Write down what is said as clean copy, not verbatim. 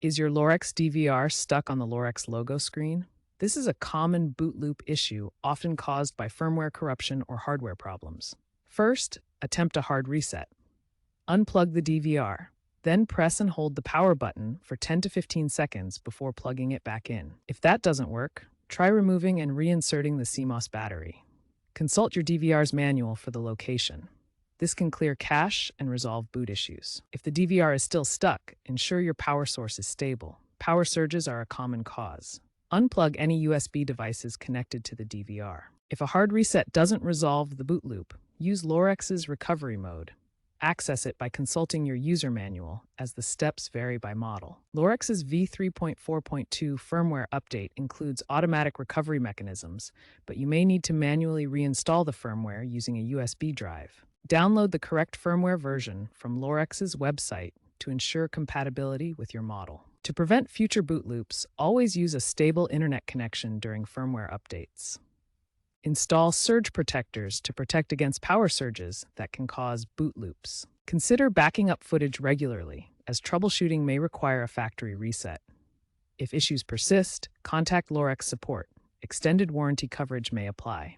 Is your Lorex DVR stuck on the Lorex logo screen? This is a common boot loop issue, often caused by firmware corruption or hardware problems. First, attempt a hard reset. Unplug the DVR. Then press and hold the power button for 10 to 15 seconds before plugging it back in. If that doesn't work, try removing and reinserting the CMOS battery. Consult your DVR's manual for the location. This can clear cache and resolve boot issues. If the DVR is still stuck, ensure your power source is stable. Power surges are a common cause. Unplug any USB devices connected to the DVR. If a hard reset doesn't resolve the boot loop, use Lorex's recovery mode. Access it by consulting your user manual, as the steps vary by model. Lorex's v3.4.2 firmware update includes automatic recovery mechanisms, but you may need to manually reinstall the firmware using a USB drive. Download the correct firmware version from Lorex's website to ensure compatibility with your model. To prevent future boot loops, always use a stable internet connection during firmware updates. Install surge protectors to protect against power surges that can cause boot loops. Consider backing up footage regularly, as troubleshooting may require a factory reset. If issues persist, contact Lorex support. Extended warranty coverage may apply.